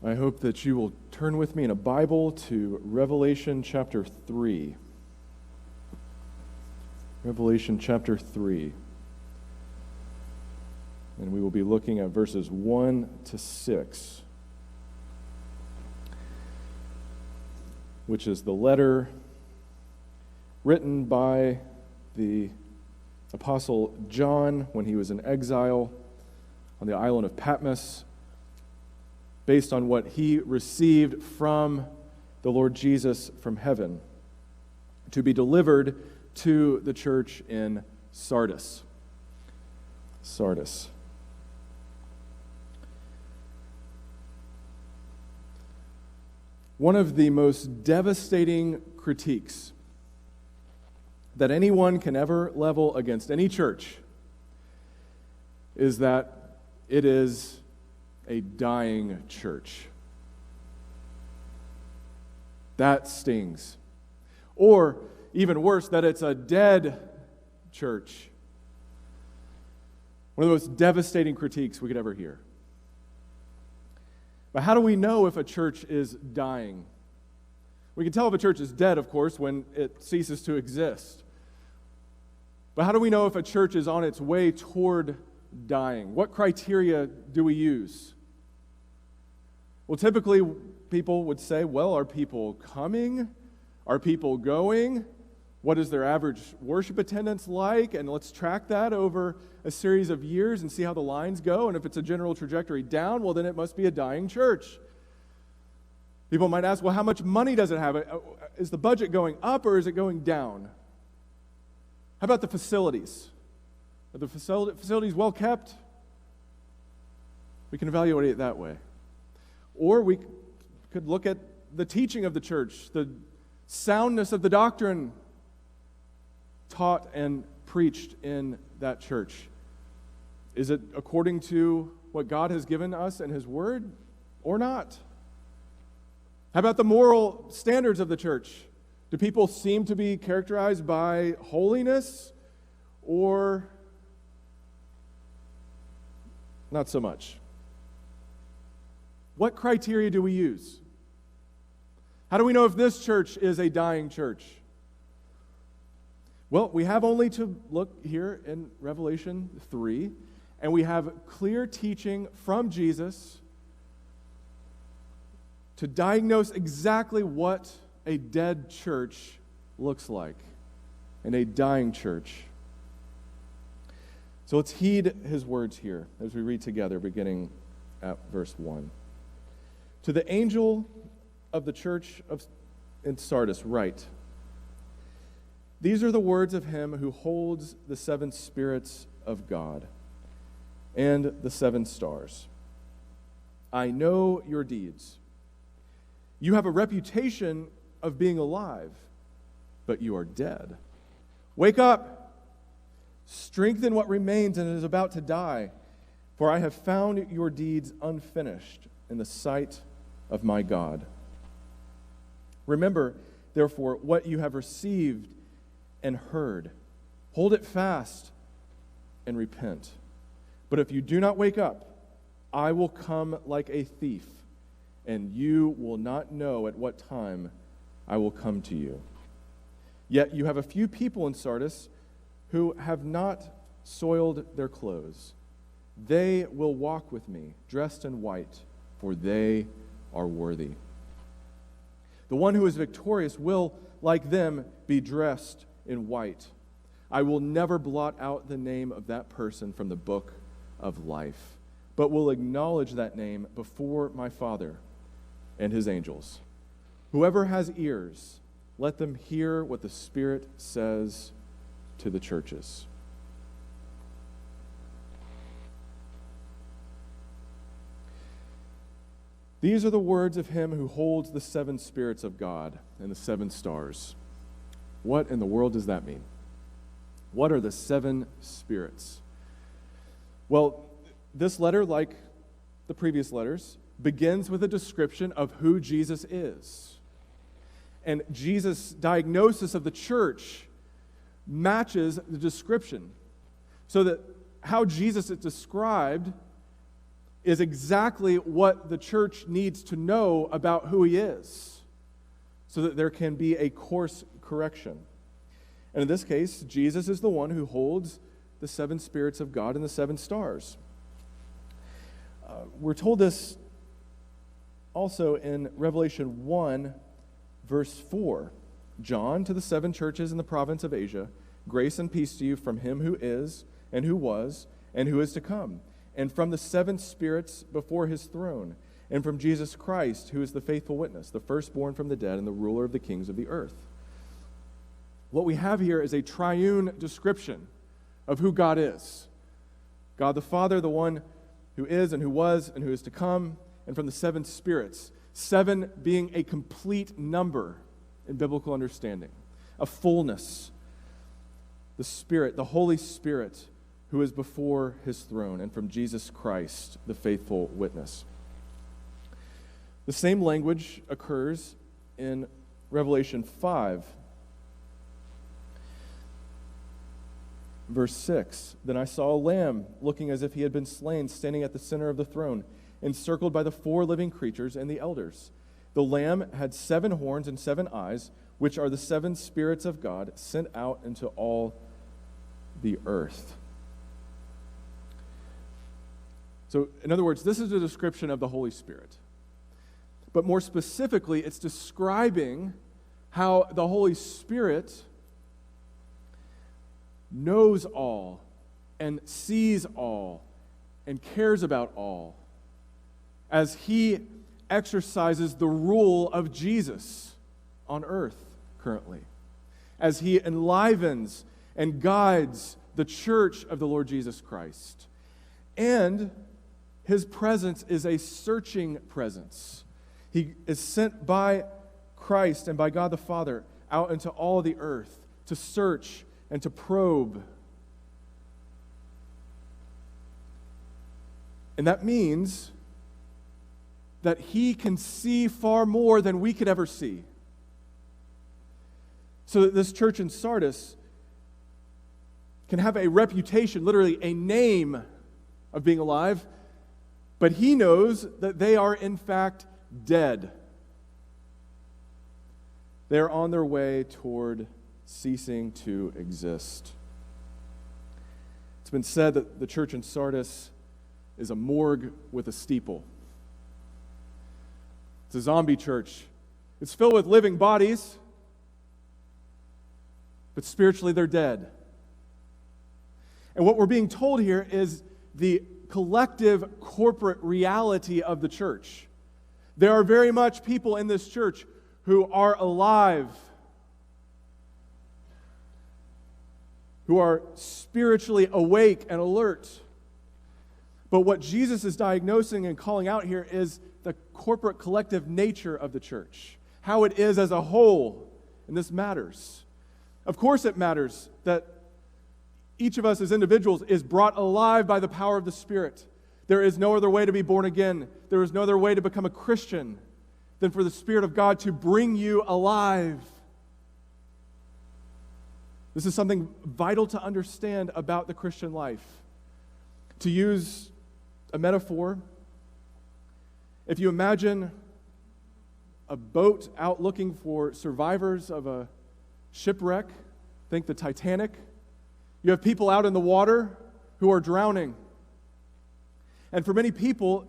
I hope that you will turn with me in a Bible to Revelation chapter 3. Revelation chapter 3. And we will be looking at verses 1 to 6, which is the letter written by the Apostle John when he was in exile on the island of Patmos, based on what he received from the Lord Jesus from heaven, to be delivered to the church in Sardis. Sardis. One of the most devastating critiques that anyone can ever level against any church is that it is a dying church. That stings. Or, even worse, that it's a dead church. One of the most devastating critiques we could ever hear. But how do we know if a church is dying? We can tell if a church is dead, of course, when it ceases to exist. But how do we know if a church is on its way toward dying? What criteria do we use? Well, typically, people would say, well, are people coming? Are people going? What is their average worship attendance like? And let's track that over a series of years and see how the lines go. And if it's a general trajectory down, well, then it must be a dying church. People might ask, well, how much money does it have? Is the budget going up or is it going down? How about the facilities? Are the facilities well kept? We can evaluate it that way. Or we could look at the teaching of the church, the soundness of the doctrine taught and preached in that church. Is it according to what God has given us in His Word or not? How about the moral standards of the church? Do people seem to be characterized by holiness or not so much? What criteria do we use? How do we know if this church is a dying church? Well, we have only to look here in Revelation 3, and we have clear teaching from Jesus to diagnose exactly what a dead church looks like, and a dying church. So let's heed his words here as we read together, beginning at verse 1. To the angel of the church in Sardis write, these are the words of him who holds the 7 spirits of God and the 7 stars. I know your deeds. You have a reputation of being alive, but you are dead. Wake up, strengthen what remains and is about to die, for I have found your deeds unfinished in the sight of my God. Remember, therefore, what you have received and heard. Hold it fast and repent. But if you do not wake up, I will come like a thief, and you will not know at what time I will come to you. Yet you have a few people in Sardis who have not soiled their clothes. They will walk with me, dressed in white, for they are worthy. The one who is victorious will, like them, be dressed in white. I will never blot out the name of that person from the book of life, but will acknowledge that name before my Father and his angels. Whoever has ears, let them hear what the Spirit says to the churches. These are the words of him who holds the 7 spirits of God and the 7 stars. What in the world does that mean? What are the 7 spirits? Well, this letter, like the previous letters, begins with a description of who Jesus is. And Jesus' diagnosis of the church matches the description. So that how Jesus is described is exactly what the church needs to know about who he is, so that there can be a course correction. And in this case, Jesus is the one who holds the seven spirits of God and the seven stars. We're told this also in Revelation 1, verse 4. John, to the seven churches in the province of Asia, grace and peace to you from him who is, and who was, and who is to come, and from the seven spirits before his throne, and from Jesus Christ, who is the faithful witness, the firstborn from the dead, and the ruler of the kings of the earth. What we have here is a triune description of who God is. God the Father, the one who is and who was and who is to come, and from the seven spirits, seven being a complete number in biblical understanding, a fullness. The Spirit, the Holy Spirit, who is before his throne, and from Jesus Christ, the faithful witness. The same language occurs in Revelation 5, verse 6. Then I saw a lamb looking as if he had been slain, standing at the center of the throne, encircled by the four living creatures and the elders. The lamb had 7 horns and 7 eyes, which are the 7 spirits of God sent out into all the earth. So, in other words, this is a description of the Holy Spirit. But more specifically, it's describing how the Holy Spirit knows all and sees all and cares about all as he exercises the rule of Jesus on earth currently, as he enlivens and guides the church of the Lord Jesus Christ. And his presence is a searching presence. He is sent by Christ and by God the Father out into all the earth to search and to probe. And that means that he can see far more than we could ever see. So that this church in Sardis can have a reputation, literally a name of being alive, but he knows that they are in fact dead. They are on their way toward ceasing to exist. It's been said that the church in Sardis is a morgue with a steeple. It's a zombie church. It's filled with living bodies, but spiritually they're dead. And what we're being told here is the collective corporate reality of the church. There are very much people in this church who are alive, who are spiritually awake and alert. But what Jesus is diagnosing and calling out here is the corporate collective nature of the church, how it is as a whole, and this matters. Of course it matters that each of us as individuals is brought alive by the power of the Spirit. There is no other way to be born again. There is no other way to become a Christian than for the Spirit of God to bring you alive. This is something vital to understand about the Christian life. To use a metaphor, if you imagine a boat out looking for survivors of a shipwreck, think the Titanic. You have people out in the water who are drowning. And for many people,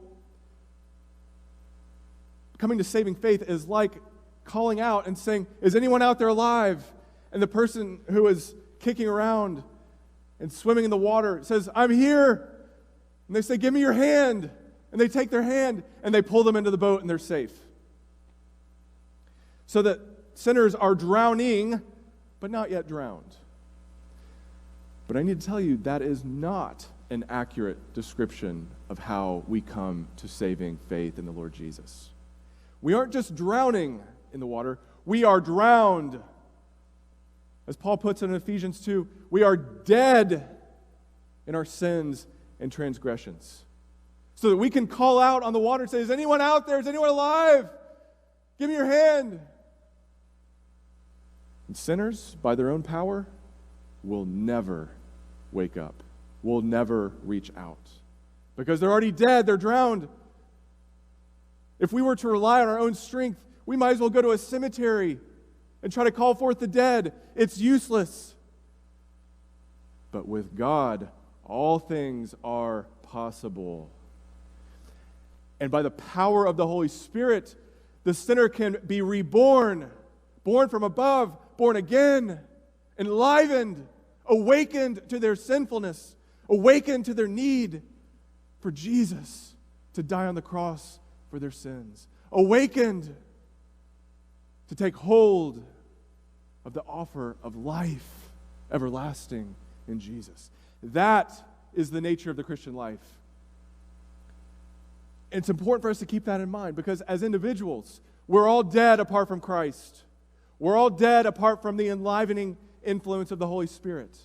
coming to saving faith is like calling out and saying, "Is anyone out there alive?" And the person who is kicking around and swimming in the water says, "I'm here." And they say, "Give me your hand." And they take their hand and they pull them into the boat and they're safe. So that sinners are drowning, but not yet drowned. But I need to tell you, that is not an accurate description of how we come to saving faith in the Lord Jesus. We aren't just drowning in the water, we are drowned. As Paul puts it in Ephesians 2, we are dead in our sins and transgressions. So that we can call out on the water and say, "Is anyone out there? Is anyone alive? Give me your hand." And sinners, by their own power, will never wake up, will never reach out. because they're already dead, they're drowned. If we were to rely on our own strength, we might as well go to a cemetery and try to call forth the dead. It's useless. But with God, all things are possible. And by the power of the Holy Spirit, the sinner can be reborn, born from above, born again, enlivened, awakened to their sinfulness, awakened to their need for Jesus to die on the cross for their sins, awakened to take hold of the offer of life everlasting in Jesus. That is the nature of the Christian life. And it's important for us to keep that in mind because as individuals, we're all dead apart from Christ. We're all dead apart from the enlivening influence of the Holy Spirit.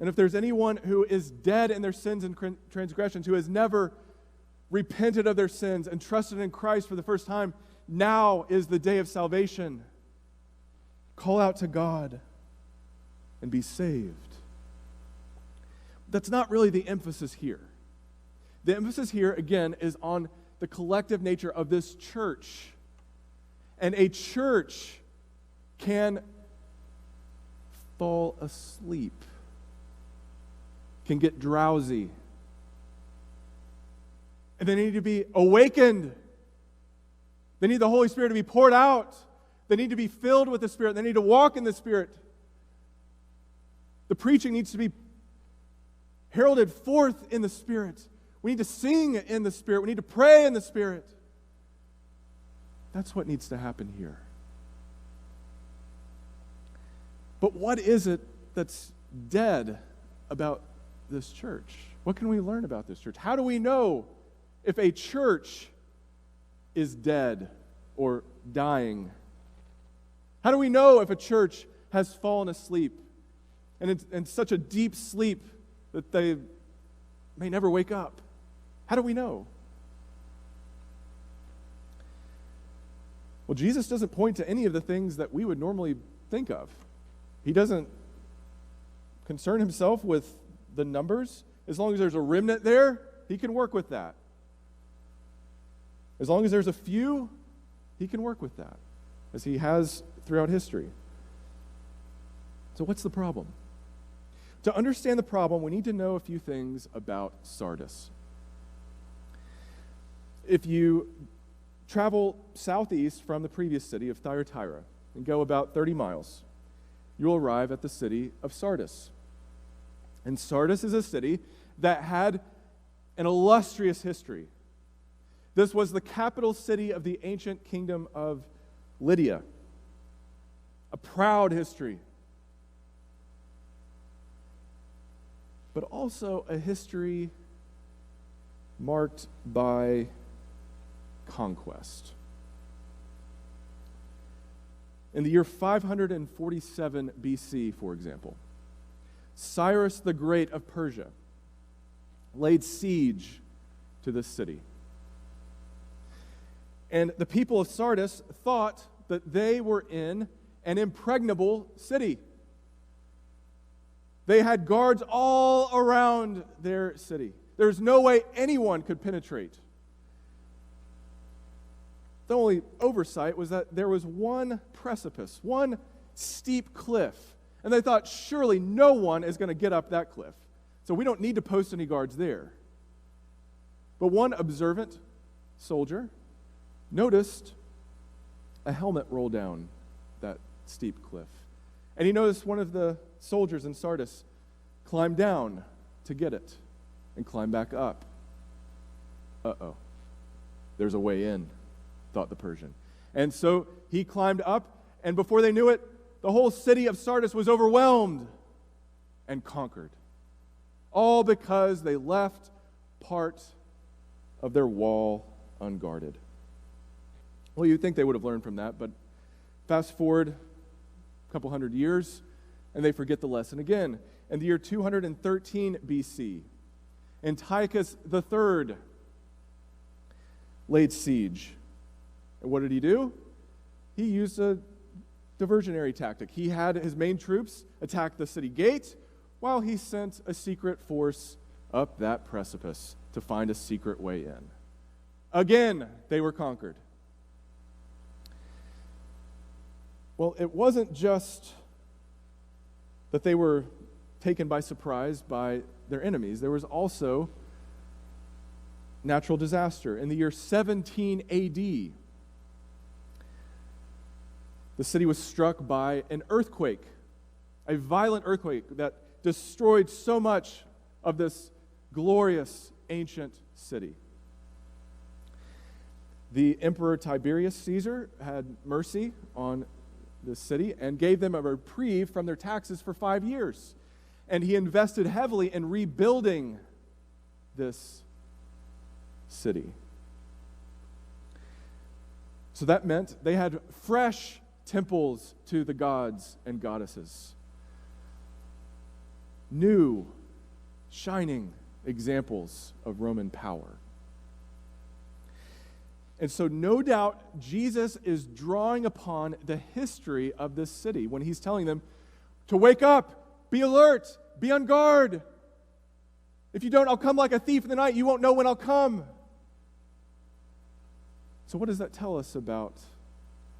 And if there's anyone who is dead in their sins and transgressions, who has never repented of their sins and trusted in Christ for the first time, now is the day of salvation. Call out to God and be saved. That's not really the emphasis here. The emphasis here, again, is on the collective nature of this church. And a church can fall asleep, can get drowsy, and they need to be awakened. They need the Holy Spirit to be poured out. They need to be filled with the Spirit. They need to walk in the Spirit. The preaching needs to be heralded forth in the Spirit. We need to sing in the Spirit. We need to pray in the Spirit. That's what needs to happen here. But what is it that's dead about this church? What can we learn about this church? How do we know if a church is dead or dying? How do we know if a church has fallen asleep and in such a deep sleep that they may never wake up? How do we know? Well, Jesus doesn't point to any of the things that we would normally think of. He doesn't concern himself with the numbers. As long as there's a remnant there, he can work with that. As long as there's a few, he can work with that, as he has throughout history. So what's the problem? To understand the problem, we need to know a few things about Sardis. If you travel southeast from the previous city of Thyatira and go about 30 miles, you'll arrive at the city of Sardis. And Sardis is a city that had an illustrious history. This was the capital city of the ancient kingdom of Lydia. A proud history. But also a history marked by conquest. In the year 547 BC, for example, Cyrus the Great of Persia laid siege to this city. And the people of Sardis thought that they were in an impregnable city. They had guards all around their city. There's no way anyone could penetrate. The only oversight was that there was one precipice, one steep cliff. And they thought, surely no one is going to get up that cliff. So we don't need to post any guards there. But one observant soldier noticed a helmet roll down that steep cliff. And he noticed one of the soldiers in Sardis climb down to get it and climb back up. Uh-oh, there's a way in, thought the Persian. And so he climbed up, and before they knew it, the whole city of Sardis was overwhelmed and conquered. All because they left part of their wall unguarded. Well, you'd think they would have learned from that, but fast forward a couple hundred years, and they forget the lesson again. In the year 213 BC, Antiochus III laid siege. And what did he do? He used a diversionary tactic. He had his main troops attack the city gate while he sent a secret force up that precipice to find a secret way in. Again, they were conquered. Well, it wasn't just that they were taken by surprise by their enemies. There was also natural disaster. In the year 17 AD, the city was struck by an earthquake, a violent earthquake that destroyed so much of this glorious ancient city. The Emperor Tiberius Caesar had mercy on this city and gave them a reprieve from their taxes for 5 years. And he invested heavily in rebuilding this city. So that meant they had fresh temples to the gods and goddesses. New, shining examples of Roman power. And so no doubt Jesus is drawing upon the history of this city when he's telling them to wake up, be alert, be on guard. If you don't, I'll come like a thief in the night. You won't know when I'll come. So what does that tell us about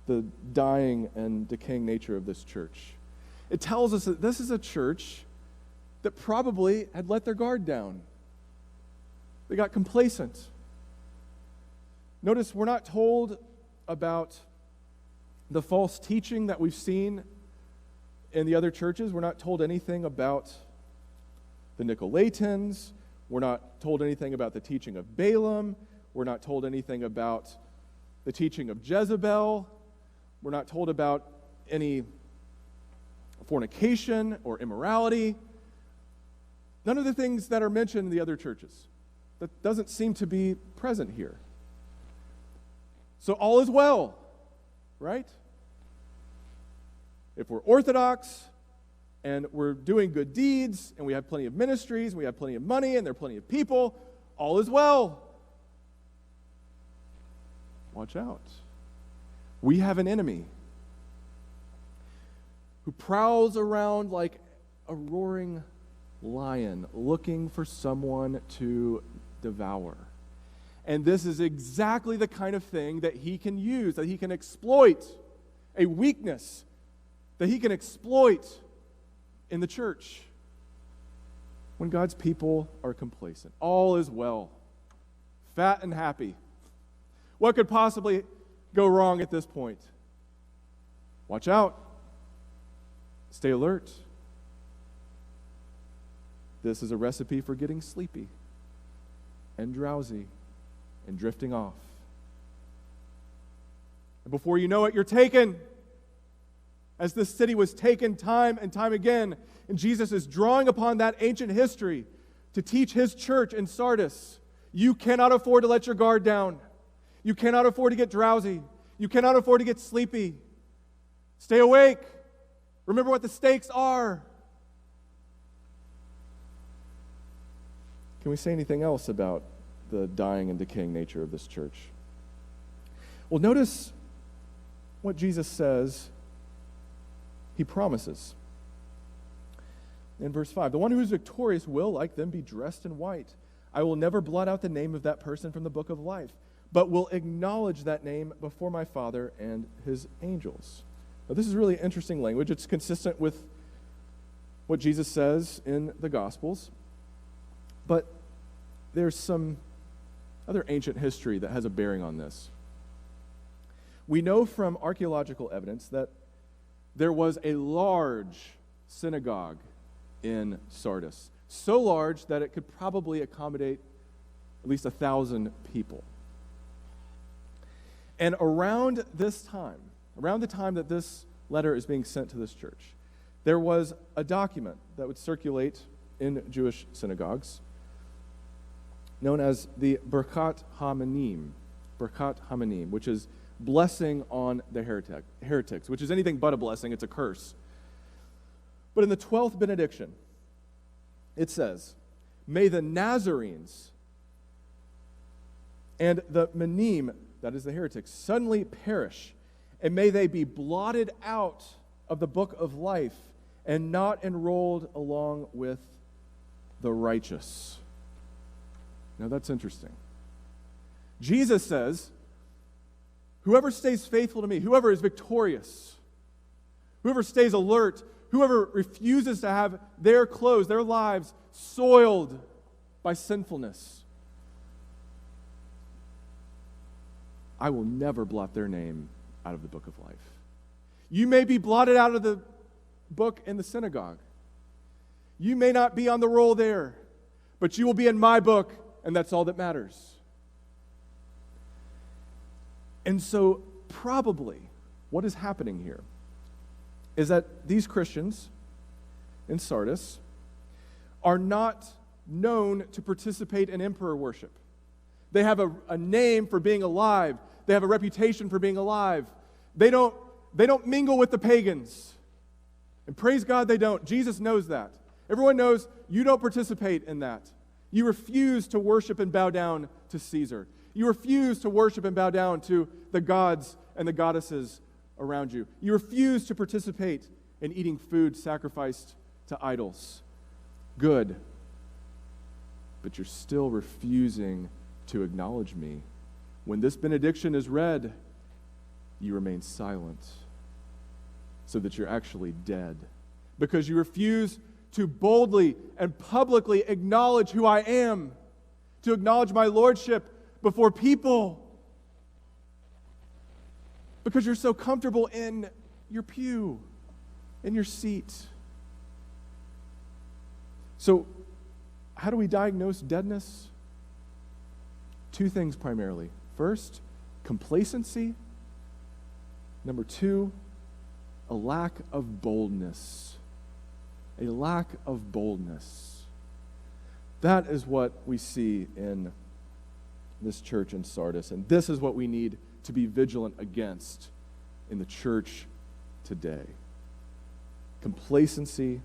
the dying and decaying nature of this church? It tells us that this is a church that probably had let their guard down. They got complacent. Notice we're not told about the false teaching that we've seen in the other churches. We're not told anything about the Nicolaitans. We're not told anything about the teaching of Balaam. We're not told anything about the teaching of Jezebel. We're not told about any fornication or immorality. None of the things that are mentioned in the other churches. That doesn't seem to be present here. So all is well, right? If we're orthodox and we're doing good deeds and we have plenty of ministries, and we have plenty of money and there are plenty of people, all is well. Watch out. We have an enemy who prowls around like a roaring lion looking for someone to devour. And this is exactly the kind of thing that he can use, that he can exploit, a weakness that he can exploit in the church when God's people are complacent. All is well, fat and happy. What could possibly go wrong at this point? Watch out. Stay alert. This is a recipe for getting sleepy and drowsy and drifting off. And before you know it, you're taken. As this city was taken time and time again, and Jesus is drawing upon that ancient history to teach his church in Sardis. You cannot afford to let your guard down. You cannot afford to get drowsy. You cannot afford to get sleepy. Stay awake. Remember what the stakes are. Can we say anything else about the dying and decaying nature of this church? Well, notice what Jesus says he promises. In verse 5, the one who is victorious will, like them, be dressed in white. I will never blot out the name of that person from the book of life, but will acknowledge that name before my Father and his angels. Now, this is really interesting language. It's consistent with what Jesus says in the Gospels, but there's some other ancient history that has a bearing on this. We know from archaeological evidence that there was a large synagogue in Sardis, so large that it could probably accommodate at least 1,000 people. And around this time, around the time that this letter is being sent to this church, there was a document that would circulate in Jewish synagogues known as the Birkat HaMinim, which is blessing on the heretics, which is anything but a blessing, it's a curse. But in the 12th benediction, it says, may the Nazarenes and the Minim, that is the heretics, suddenly perish, and may they be blotted out of the book of life and not enrolled along with the righteous. Now that's interesting. Jesus says, whoever stays faithful to me, whoever is victorious, whoever stays alert, whoever refuses to have their clothes, their lives soiled by sinfulness, I will never blot their name out of the book of life. You may be blotted out of the book in the synagogue. You may not be on the roll there, but you will be in my book, and that's all that matters. And so, probably, what is happening here is that these Christians in Sardis are not known to participate in emperor worship. They have a name for being alive. They have a reputation for being alive. They don't mingle with the pagans. And praise God they don't. Jesus knows that. Everyone knows you don't participate in that. You refuse to worship and bow down to Caesar. You refuse to worship and bow down to the gods and the goddesses around you. You refuse to participate in eating food sacrificed to idols. Good. But you're still refusing to acknowledge me. When this benediction is read, you remain silent so that you're actually dead. Because you refuse to boldly and publicly acknowledge who I am, to acknowledge my lordship before people, because you're so comfortable in your pew, in your seat. So, how do we diagnose deadness? Two things primarily. First, complacency. Number two, a lack of boldness. A lack of boldness. That is what we see in this church in Sardis, and this is what we need to be vigilant against in the church today. Complacency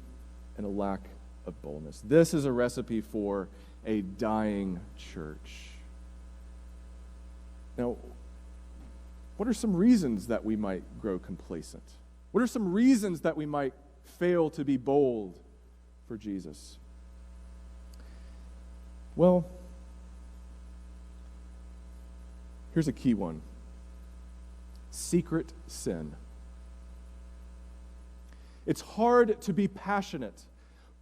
and a lack of boldness. This is a recipe for a dying church. Now, what are some reasons that we might grow complacent? What are some reasons that we might fail to be bold for Jesus? Well, here's a key one. Secret sin. It's hard to be passionate,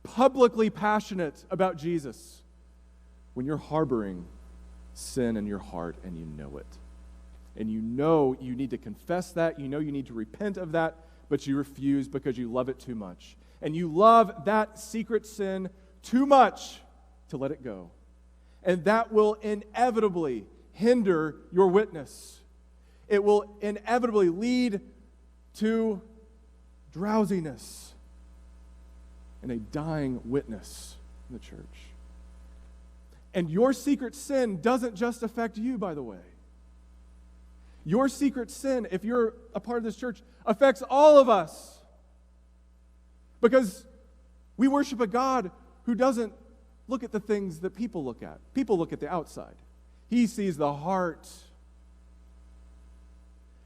publicly passionate about Jesus when you're harboring sin in your heart and you know it. And you know you need to confess that, you know you need to repent of that, but you refuse because you love it too much. And you love that secret sin too much to let it go. And that will inevitably hinder your witness. It will inevitably lead to drowsiness and a dying witness in the church. And your secret sin doesn't just affect you, by the way. Your secret sin, if you're a part of this church, affects all of us. Because we worship a God who doesn't look at the things that people look at. People look at the outside. He sees the heart.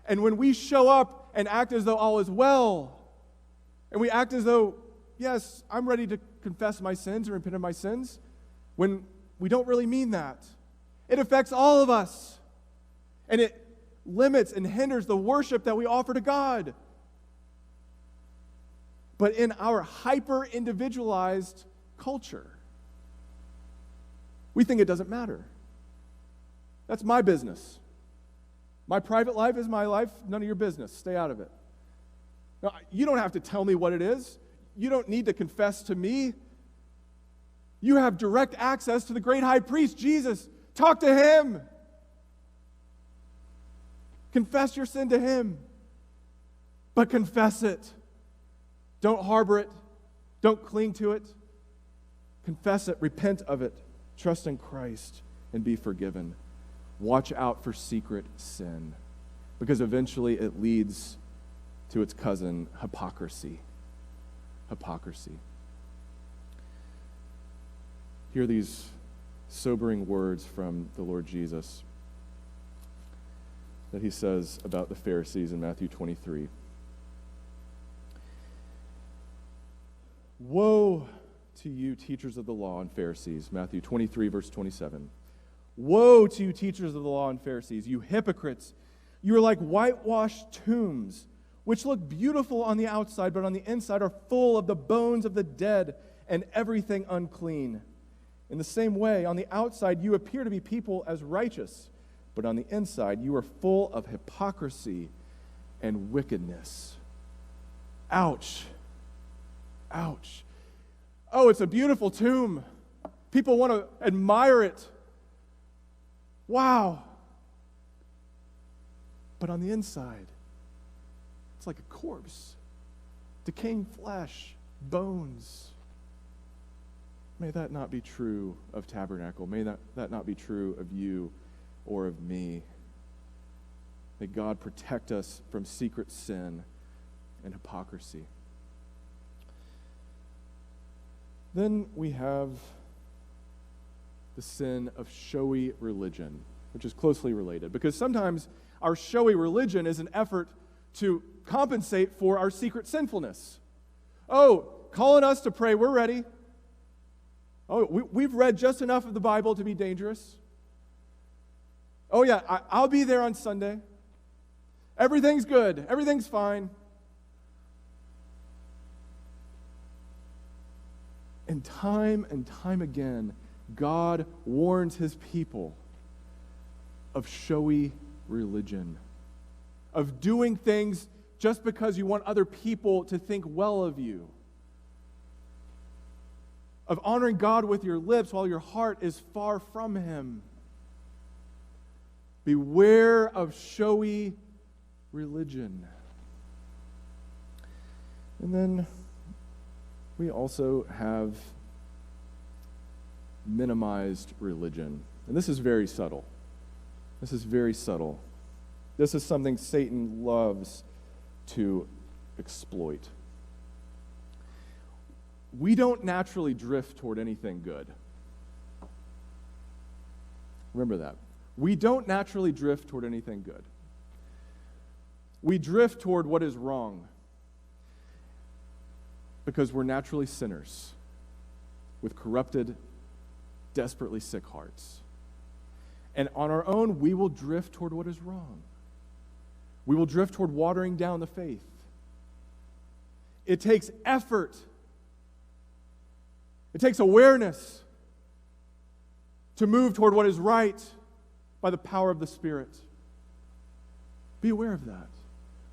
And when we show up and act as though all is well, and we act as though, yes, I'm ready to confess my sins and repent of my sins, when we don't really mean that, it affects all of us. And it limits and hinders the worship that we offer to God. But in our hyper-individualized culture, we think it doesn't matter. That's my business. My private life is my life, none of your business. Stay out of it. Now, you don't have to tell me what it is. You don't need to confess to me. You have direct access to the great high priest, Jesus. Talk to him. Confess your sin to him. But confess it. Don't harbor it. Don't cling to it. Confess it. Repent of it. Trust in Christ and be forgiven. Watch out for secret sin, because eventually it leads to its cousin, hypocrisy. Hypocrisy. Hear these sobering words from the Lord Jesus that he says about the Pharisees in Matthew 23. Woe to you, teachers of the law and Pharisees, Matthew 23, verse 27. Woe to you, teachers of the law and Pharisees, you hypocrites! You are like whitewashed tombs, which look beautiful on the outside, but on the inside are full of the bones of the dead and everything unclean. In the same way, on the outside you appear to be people as righteous, but on the inside you are full of hypocrisy and wickedness. Ouch. Ouch. Oh, it's a beautiful tomb. People want to admire it. Wow. But on the inside, it's like a corpse. Decaying flesh, bones. May that not be true of Tabernacle. May that not be true of you or of me. May God protect us from secret sin and hypocrisy. Then we have the sin of showy religion, which is closely related, because sometimes our showy religion is an effort to compensate for our secret sinfulness. Oh, calling us to pray, we're ready. Oh, we've read just enough of the Bible to be dangerous. Oh yeah, I'll be there on Sunday. Everything's good. Everything's fine. And time again, God warns his people of showy religion, of doing things just because you want other people to think well of you, of honoring God with your lips while your heart is far from him. Beware of showy religion. And then we also have minimized religion. And this is very subtle. This is very subtle. This is something Satan loves to exploit. We don't naturally drift toward anything good. Remember that. We don't naturally drift toward anything good. We drift toward what is wrong because we're naturally sinners with corrupted, desperately sick hearts. And on our own, we will drift toward what is wrong. We will drift toward watering down the faith. It takes effort. It takes awareness to move toward what is right by the power of the Spirit. Be aware of that.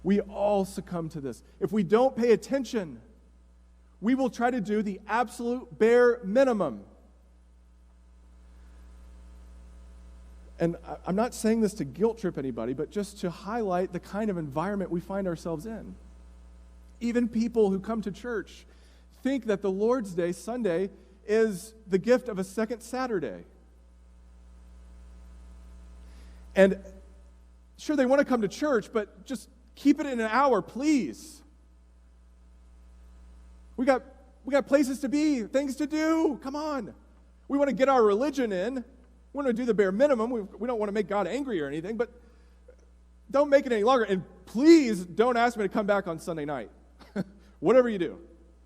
We all succumb to this. If we don't pay attention, we will try to do the absolute bare minimum. And I'm not saying this to guilt trip anybody, but just to highlight the kind of environment we find ourselves in. Even people who come to church think that the Lord's Day, Sunday, is the gift of a second Saturday. And sure, they want to come to church, but just keep it in an hour, please. We got places to be, things to do. Come on. We want to get our religion in. We want to do the bare minimum. We don't want to make God angry or anything, but don't make it any longer. And please don't ask me to come back on Sunday night. Whatever you do.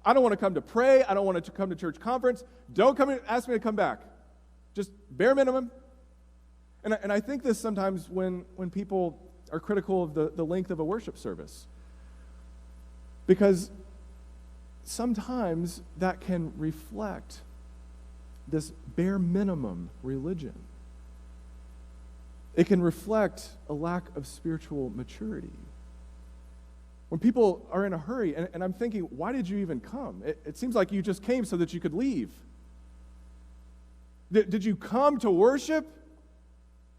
I don't want to come to pray. I don't want to come to church conference. Don't come and ask me to come back. Just bare minimum. And I think this sometimes when people are critical of the length of a worship service. Because sometimes that can reflect this bare minimum religion. It can reflect a lack of spiritual maturity. When people are in a hurry, and I'm thinking, why did you even come? It seems like you just came so that you could leave. Did you come to worship?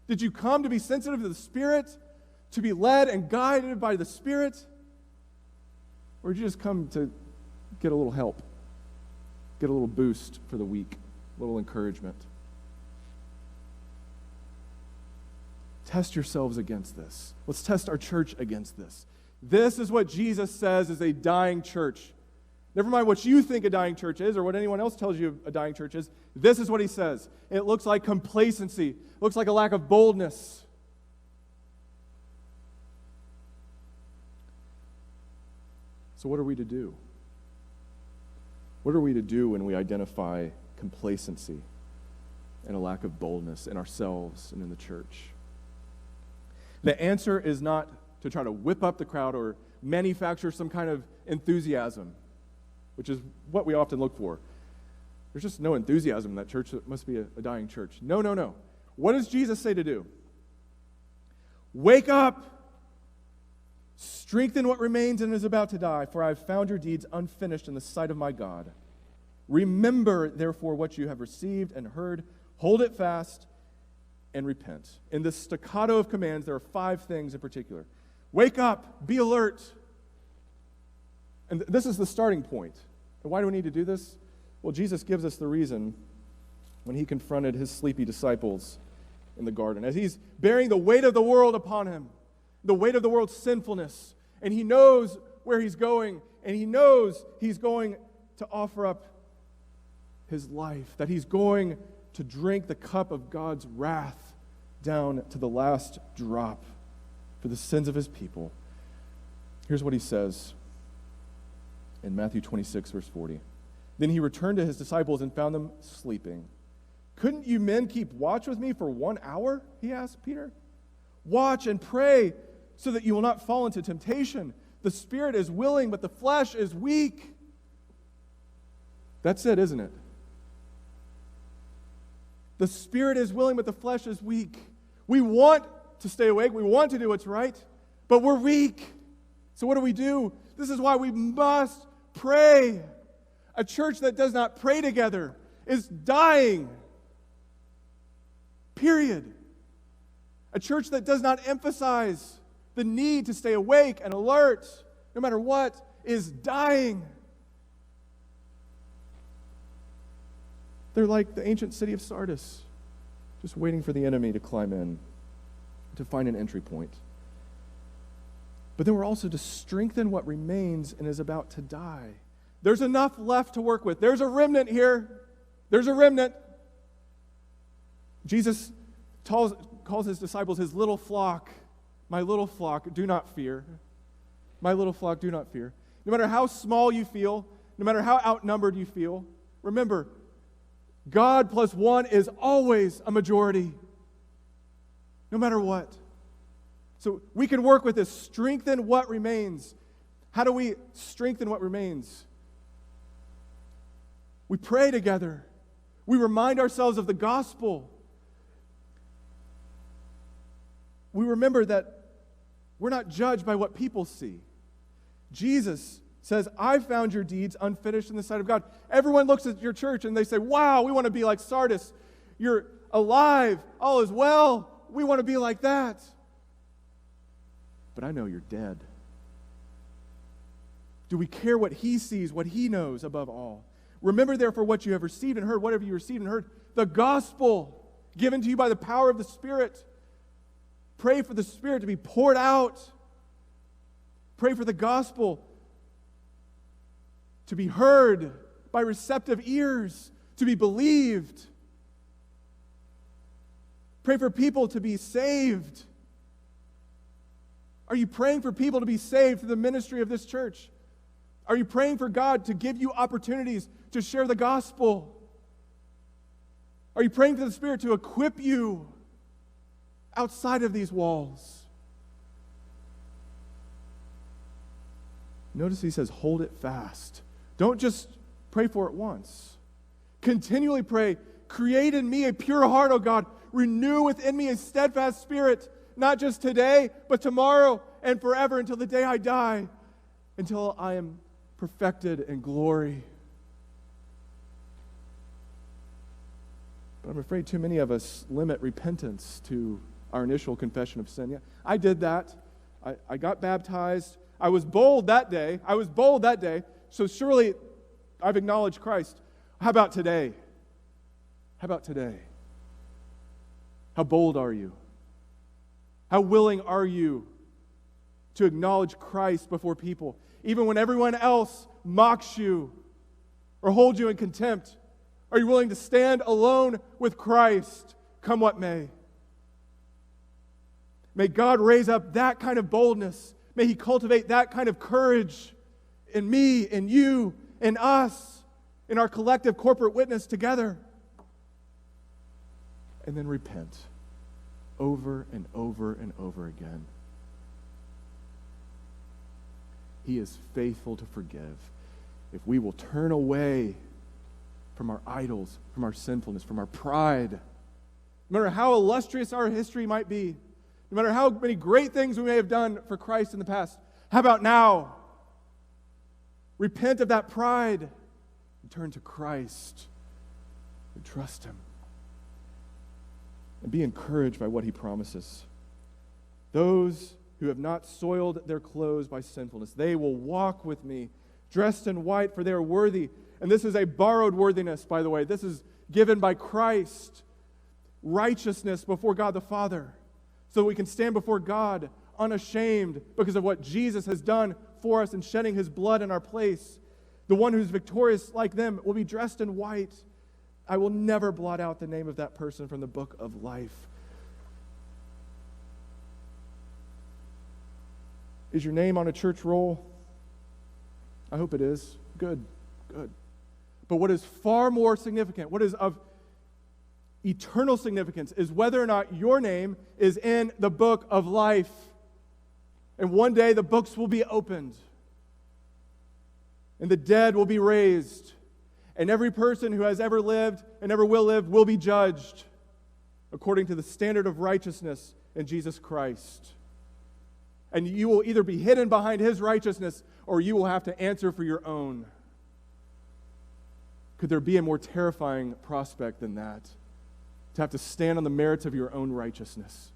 Did you come to be sensitive to the Spirit? To be led and guided by the Spirit? Or did you just come to get a little help? Get a little boost for the week? A little encouragement? Test yourselves against this. Let's test our church against this. This is what Jesus says is a dying church. Never mind what you think a dying church is or what anyone else tells you a dying church is. This is what he says. It looks like complacency. It looks like a lack of boldness. So what are we to do? What are we to do when we identify complacency and a lack of boldness in ourselves and in the church. The answer is not to try to whip up the crowd or manufacture some kind of enthusiasm, which is what we often look for. There's just no enthusiasm in that church. It must be a dying church. No. What does Jesus say to do? Wake up! Strengthen what remains and is about to die, for I have found your deeds unfinished in the sight of my God. Remember, therefore, what you have received and heard. Hold it fast and repent. In this staccato of commands, there are 5 things in particular. Wake up, be alert. And this is the starting point. And why do we need to do this? Well, Jesus gives us the reason when he confronted his sleepy disciples in the garden. As he's bearing the weight of the world upon him, the weight of the world's sinfulness, and he knows where he's going, and he knows he's going to offer up his life, that he's going to drink the cup of God's wrath down to the last drop for the sins of his people. Here's what he says in Matthew 26, verse 40. Then he returned to his disciples and found them sleeping. Couldn't you men keep watch with me for 1 hour? He asked Peter. Watch and pray so that you will not fall into temptation. The spirit is willing, but the flesh is weak. That's it, isn't it? The spirit is willing, but the flesh is weak. We want to stay awake. We want to do what's right, but we're weak. So what do? This is why we must pray. A church that does not pray together is dying. Period. A church that does not emphasize the need to stay awake and alert, no matter what, is dying. They're like the ancient city of Sardis, just waiting for the enemy to climb in, to find an entry point. But then we're also to strengthen what remains and is about to die. There's enough left to work with. There's a remnant here. There's a remnant. Jesus calls his disciples his little flock. My little flock, do not fear. My little flock, do not fear. No matter how small you feel, no matter how outnumbered you feel, remember, God plus 1 is always a majority, no matter what. So we can work with this. Strengthen what remains. How do we strengthen what remains? We pray together. We remind ourselves of the gospel. We remember that we're not judged by what people see. Jesus says, I found your deeds unfinished in the sight of God. Everyone looks at your church and they say, wow, we want to be like Sardis. You're alive. All is well. We want to be like that. But I know you're dead. Do we care what he sees, what he knows above all? Remember, therefore, what you have received and heard, whatever you received and heard, the gospel given to you by the power of the Spirit. Pray for the Spirit to be poured out. Pray for the gospel to be heard by receptive ears, to be believed. Pray for people to be saved. Are you praying for people to be saved through the ministry of this church? Are you praying for God to give you opportunities to share the gospel? Are you praying for the Spirit to equip you outside of these walls? Notice he says, hold it fast. Don't just pray for it once. Continually pray, create in me a pure heart, O God. Renew within me a steadfast spirit, not just today, but tomorrow and forever until the day I die, until I am perfected in glory. But I'm afraid too many of us limit repentance to our initial confession of sin. Yeah, I did that. I got baptized. I was bold that day. So surely I've acknowledged Christ. How about today? How bold are you? How willing are you to acknowledge Christ before people, even when everyone else mocks you or holds you in contempt? Are you willing to stand alone with Christ, come what may? May God raise up that kind of boldness. May He cultivate that kind of courage in me, in you, in us, in our collective corporate witness together. and then repent over and over and over again. He is faithful to forgive if we will turn away from our idols, from our sinfulness, from our pride. No matter how illustrious our history might be, no matter how many great things we may have done for Christ in the past, how about now? Repent of that pride and turn to Christ and trust Him. And be encouraged by what He promises. Those who have not soiled their clothes by sinfulness, they will walk with me, dressed in white, for they are worthy. And this is a borrowed worthiness, by the way. This is given by Christ. Righteousness before God the Father, so that we can stand before God unashamed because of what Jesus has done for us in shedding His blood in our place. The one who's victorious like them will be dressed in white. I will never blot out the name of that person from the book of life. Is your name on a church roll? I hope it is. Good. But what is far more significant, what is of eternal significance, is whether or not your name is in the book of life. And one day the books will be opened. And the dead will be raised. And every person who has ever lived and ever will live will be judged according to the standard of righteousness in Jesus Christ. And you will either be hidden behind His righteousness or you will have to answer for your own. Could there be a more terrifying prospect than that? To have to stand on the merits of your own righteousness.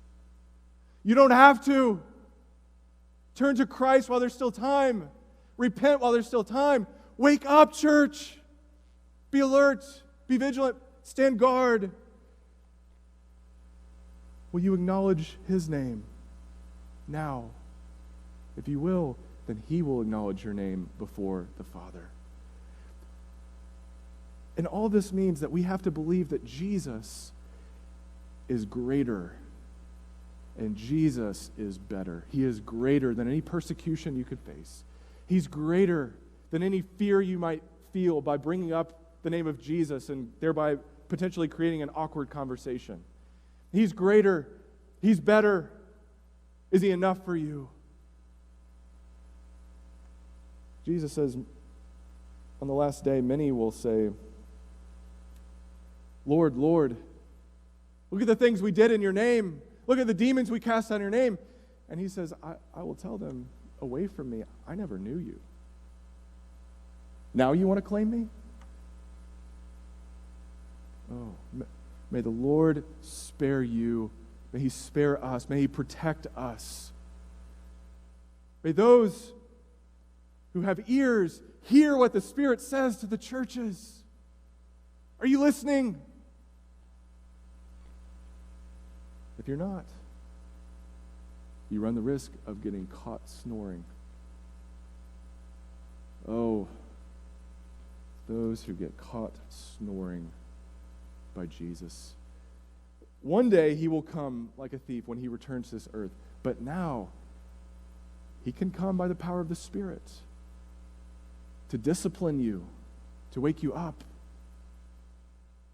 You don't have to. Turn to Christ while there's still time. Repent while there's still time. Wake up, church. Be alert. Be vigilant. Stand guard. Will you acknowledge His name now? If you will, then He will acknowledge your name before the Father. And all this means that we have to believe that Jesus is greater and Jesus is better. He is greater than any persecution you could face. He's greater than any fear you might feel by bringing up the name of Jesus and thereby potentially creating an awkward conversation. He's greater. He's better. Is He enough for you? Jesus says, on the last day, many will say, Lord, Lord, look at the things we did in your name. Look at the demons we cast out in your name. And He says, I will tell them, away from me, I never knew you. Now you want to claim me? Oh, may the Lord spare you. May He spare us. May He protect us. May those who have ears hear what the Spirit says to the churches. Are you listening? If you're not, you run the risk of getting caught snoring. Oh, those who get caught snoring by Jesus. One day He will come like a thief when He returns to this earth. But now, He can come by the power of the Spirit to discipline you, to wake you up.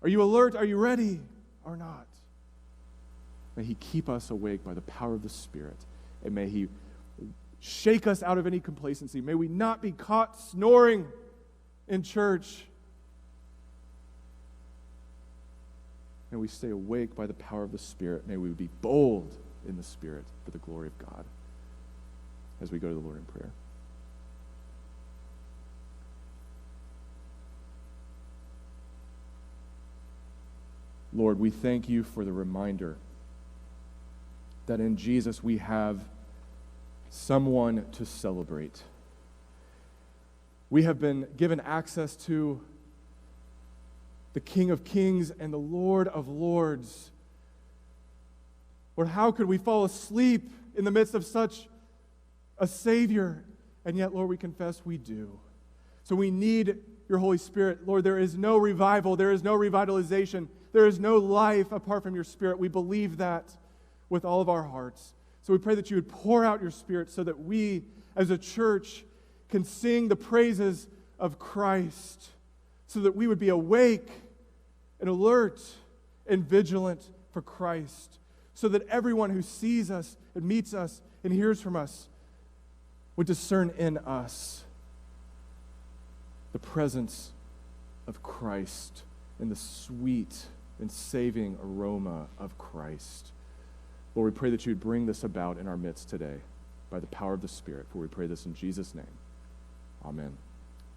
Are you alert? Are you ready? Or not? May He keep us awake by the power of the Spirit. And may He shake us out of any complacency. May we not be caught snoring in church. May we stay awake by the power of the Spirit. May we be bold in the Spirit for the glory of God as we go to the Lord in prayer. Lord, we thank You for the reminder that in Jesus we have someone to celebrate. We have been given access to the King of Kings and the Lord of Lords. Lord, how could we fall asleep in the midst of such a Savior? And yet, Lord, we confess we do. So we need Your Holy Spirit. Lord, there is no revival, there is no revitalization, there is no life apart from Your Spirit. We believe that with all of our hearts. So we pray that You would pour out Your Spirit so that we, as a church, can sing the praises of Christ, so that we would be awake and alert and vigilant for for Christ, so that everyone who sees us and meets us and hears from us would discern in us the presence of Christ and the sweet and saving aroma of Christ. Lord, we pray that you would bring this about in our midst today by the power of the Spirit, for we pray this in Jesus' name. Amen.